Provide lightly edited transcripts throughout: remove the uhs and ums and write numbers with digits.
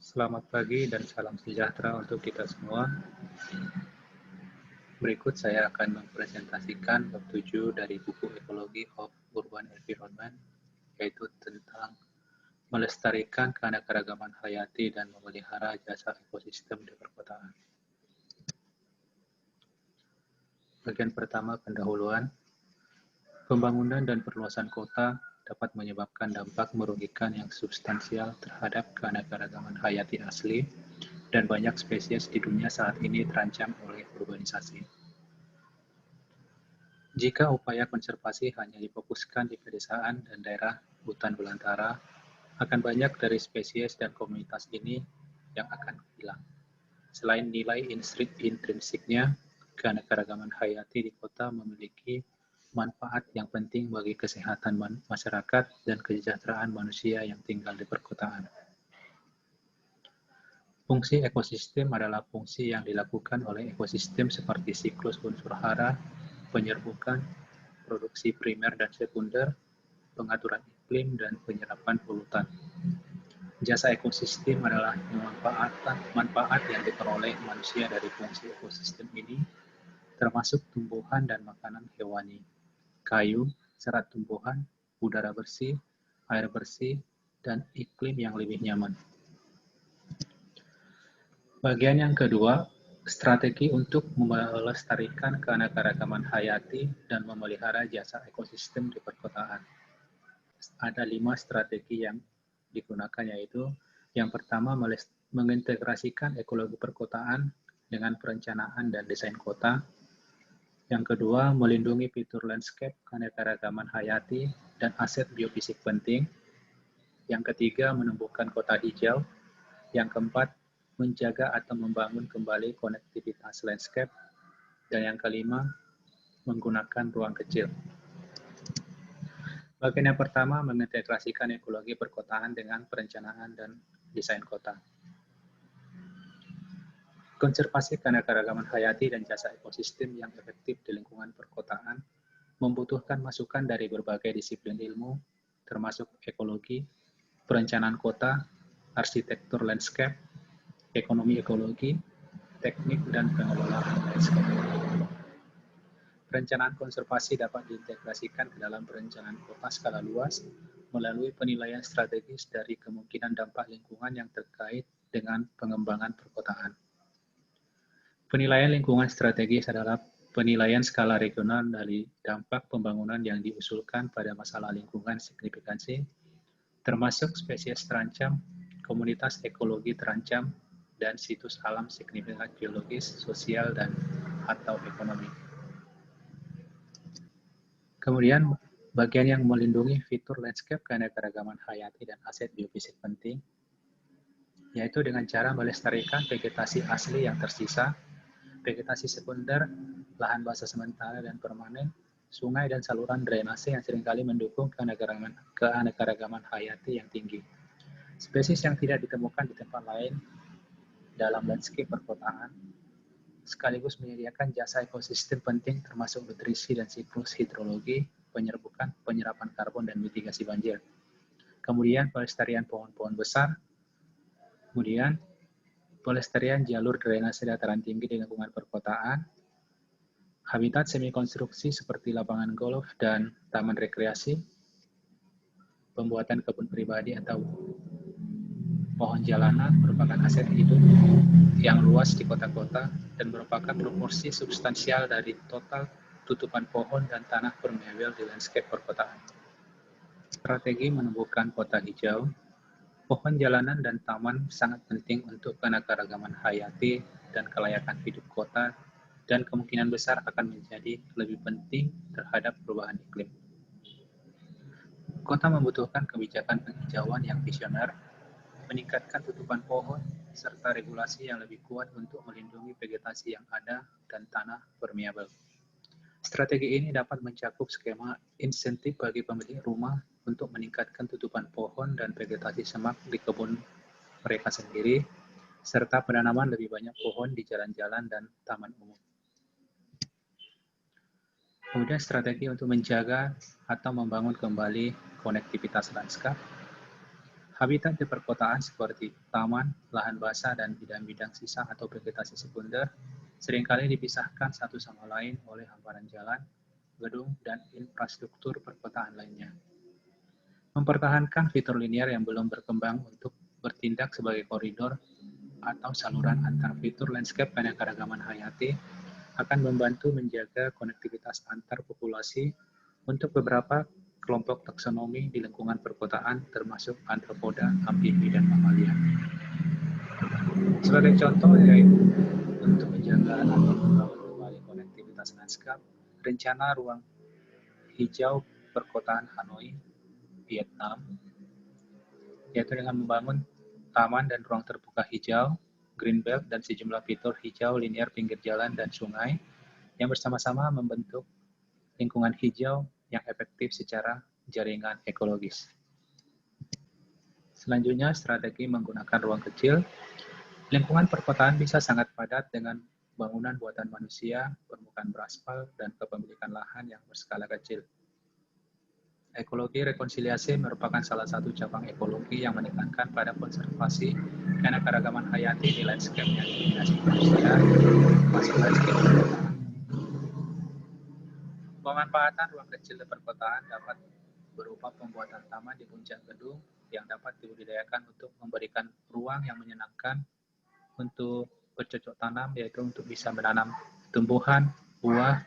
Selamat pagi dan salam sejahtera untuk kita semua. Berikut saya akan mempresentasikan bab 7 dari buku Ecology of Urban Environment, yaitu tentang melestarikan keanekaragaman hayati dan memelihara jasa ekosistem di perkotaan. Bagian pertama, pendahuluan. Pembangunan dan perluasan kota dapat menyebabkan dampak merugikan yang substansial terhadap keanekaragaman hayati asli, dan banyak spesies di dunia saat ini terancam oleh urbanisasi. Jika upaya konservasi hanya difokuskan di pedesaan dan daerah hutan belantara, akan banyak dari spesies dan komunitas ini yang akan hilang. Selain nilai intrinsiknya, keanekaragaman hayati di kota memiliki manfaat yang penting bagi kesehatan masyarakat dan kesejahteraan manusia yang tinggal di perkotaan. Fungsi ekosistem adalah fungsi yang dilakukan oleh ekosistem seperti siklus unsur hara, penyerbukan, produksi primer dan sekunder, pengaturan iklim, dan penyerapan polutan. Jasa ekosistem adalah manfaat yang diperoleh manusia dari fungsi ekosistem ini, termasuk tumbuhan dan makanan hewani, kayu, serat tumbuhan, udara bersih, air bersih, dan iklim yang lebih nyaman. Bagian yang kedua, strategi untuk melestarikan keanekaragaman hayati dan memelihara jasa ekosistem di perkotaan. Ada 5 strategi yang digunakan, yaitu yang pertama, mengintegrasikan ekologi perkotaan dengan perencanaan dan desain kota. Yang kedua, melindungi fitur landscape, keanekaragaman hayati, dan aset biofisik penting. Yang ketiga, menumbuhkan kota hijau. Yang keempat, menjaga atau membangun kembali konektivitas landscape. Dan yang kelima, menggunakan ruang kecil. Bagian yang pertama, mengintegrasikan ekologi perkotaan dengan perencanaan dan desain kota. Konservasi keanekaragaman hayati dan jasa ekosistem yang efektif di lingkungan perkotaan membutuhkan masukan dari berbagai disiplin ilmu, termasuk ekologi, perencanaan kota, arsitektur landscape, ekonomi ekologi, teknik, dan pengelolaan landscape. Perencanaan konservasi dapat diintegrasikan ke dalam perencanaan kota skala luas melalui penilaian strategis dari kemungkinan dampak lingkungan yang terkait dengan pengembangan perkotaan. Penilaian lingkungan strategis adalah penilaian skala regional dari dampak pembangunan yang diusulkan pada masalah lingkungan signifikansi, termasuk spesies terancam, komunitas ekologi terancam, dan situs alam signifikan geologis, sosial, dan atau ekonomi. Kemudian, bagian yang melindungi fitur landscape keanekaragaman hayati dan aset biofisik penting, yaitu dengan cara melestarikan vegetasi asli yang tersisa, vegetasi sekunder, lahan basah sementara dan permanen, sungai dan saluran drainase yang seringkali mendukung keanekaragaman hayati yang tinggi. Spesies yang tidak ditemukan di tempat lain dalam landscape perkotaan, sekaligus menyediakan jasa ekosistem penting termasuk nutrisi dan siklus hidrologi, penyerbukan, penyerapan karbon, dan mitigasi banjir. Kemudian pelestarian pohon-pohon besar, kemudian pelestarian jalur drainase dataran tinggi di lingkungan perkotaan, habitat semi-konstruksi seperti lapangan golf dan taman rekreasi, pembuatan kebun pribadi atau pohon jalanan merupakan aset hidup yang luas di kota-kota dan merupakan proporsi substansial dari total tutupan pohon dan tanah permeabel di landscape perkotaan. Strategi menumbuhkan kota hijau, pohon jalanan dan taman sangat penting untuk keanekaragaman hayati dan kelayakan hidup kota, dan kemungkinan besar akan menjadi lebih penting terhadap perubahan iklim. Kota membutuhkan kebijakan penghijauan yang visioner, meningkatkan tutupan pohon, serta regulasi yang lebih kuat untuk melindungi vegetasi yang ada dan tanah permeabel. Strategi ini dapat mencakup skema insentif bagi pemilik rumah untuk meningkatkan tutupan pohon dan vegetasi semak di kebun mereka sendiri, serta penanaman lebih banyak pohon di jalan-jalan dan taman umum. Kemudian strategi untuk menjaga atau membangun kembali konektivitas lanskap. Habitat di perkotaan seperti taman, lahan basah, dan bidang-bidang sisa atau vegetasi sekunder seringkali dipisahkan satu sama lain oleh hamparan jalan, gedung, dan infrastruktur perkotaan lainnya. Mempertahankan fitur linier yang belum berkembang untuk bertindak sebagai koridor atau saluran antar fitur landscape keanekaragaman hayati akan membantu menjaga konektivitas antar populasi untuk beberapa kelompok taksonomi di lingkungan perkotaan termasuk arthropoda, amfibi, dan mamalia. Sebagai contoh yaitu untuk menjaga atau membangun kembali konektivitas lanskap, rencana ruang hijau perkotaan Hanoi, Vietnam, yaitu dengan membangun taman dan ruang terbuka hijau, green belt, dan sejumlah fitur hijau linear pinggir jalan dan sungai yang bersama-sama membentuk lingkungan hijau yang efektif secara jaringan ekologis. Selanjutnya, strategi menggunakan ruang kecil. Lingkungan perkotaan bisa sangat padat dengan bangunan buatan manusia, permukaan beraspal, dan kepemilikan lahan yang berskala kecil. Ekologi rekonsiliasi merupakan salah satu cabang ekologi yang menekankan pada konservasi keanekaragaman hayati di landscape yang didominasi manusia, termasuk landscape perkotaan. Pemanfaatan ruang kecil di perkotaan dapat berupa pembuatan taman di puncak gedung yang dapat dibudidayakan untuk memberikan ruang yang menyenangkan untuk bercocok tanam, yaitu untuk bisa menanam tumbuhan, buah,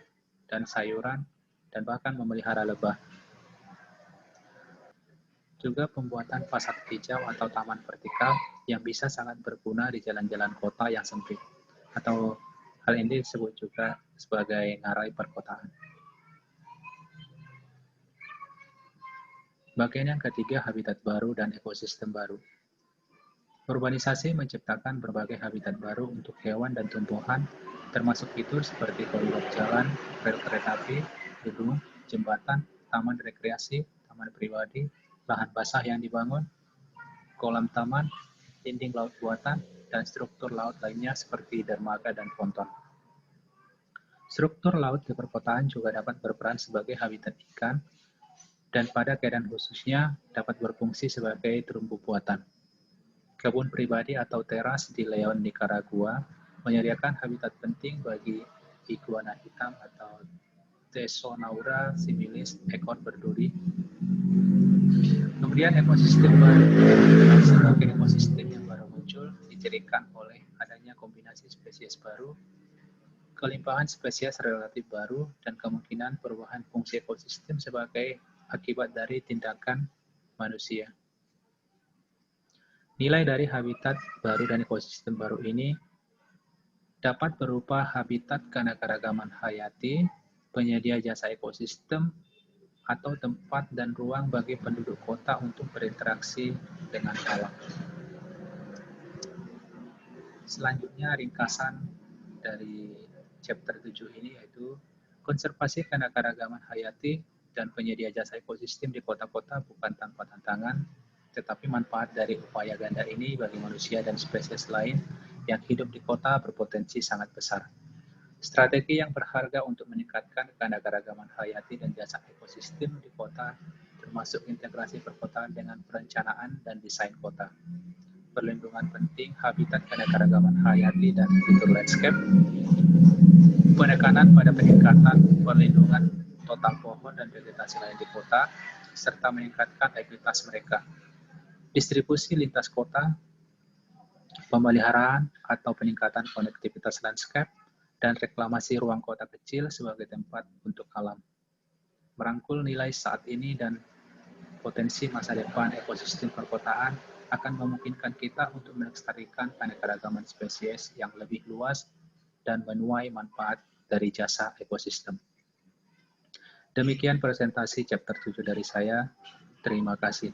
dan sayuran, dan bahkan memelihara lebah. Juga pembuatan fasad hijau atau taman vertikal yang bisa sangat berguna di jalan-jalan kota yang sempit, atau hal ini disebut juga sebagai ngarai perkotaan. Bagian yang ketiga, habitat baru dan ekosistem baru. Urbanisasi menciptakan berbagai habitat baru untuk hewan dan tumbuhan, termasuk fitur seperti koridor jalan, rel kereta api, gedung, jembatan, taman rekreasi, taman pribadi, lahan basah yang dibangun, kolam taman, dinding laut buatan, dan struktur laut lainnya seperti dermaga dan ponton. Struktur laut di perkotaan juga dapat berperan sebagai habitat ikan, dan pada keadaan khususnya dapat berfungsi sebagai terumbu buatan. Kebun pribadi atau teras di Leon, Nicaragua, menyediakan habitat penting bagi iguana hitam atau Tesonaura similis, ekor berduri. Kemudian ekosistem baru sebagai ekosistem yang baru muncul dicirikan oleh adanya kombinasi spesies baru, kelimpahan spesies relatif baru, dan kemungkinan perubahan fungsi ekosistem sebagai akibat dari tindakan manusia. Nilai dari habitat baru dan ekosistem baru ini dapat berupa habitat keanekaragaman hayati, penyedia jasa ekosistem, atau tempat dan ruang bagi penduduk kota untuk berinteraksi dengan alam. Selanjutnya ringkasan dari chapter 7 ini yaitu konservasi keanekaragaman hayati dan penyedia jasa ekosistem di kota-kota bukan tanpa tantangan, tetapi manfaat dari upaya ganda ini bagi manusia dan spesies lain yang hidup di kota berpotensi sangat besar. Strategi yang berharga untuk meningkatkan keanekaragaman hayati dan jasa ekosistem di kota termasuk integrasi perkotaan dengan perencanaan dan desain kota. Perlindungan penting habitat keanekaragaman hayati dan fitur landscape, penekanan pada peningkatan perlindungan total pohon dan vegetasi lain di kota, serta meningkatkan ekuitas mereka. Distribusi lintas kota, pemeliharaan atau peningkatan konektivitas landscape, dan reklamasi ruang kota kecil sebagai tempat untuk alam. Merangkul nilai saat ini dan potensi masa depan ekosistem perkotaan akan memungkinkan kita untuk melestarikan keanekaragaman spesies yang lebih luas dan menuai manfaat dari jasa ekosistem. Demikian presentasi chapter 7 dari saya. Terima kasih.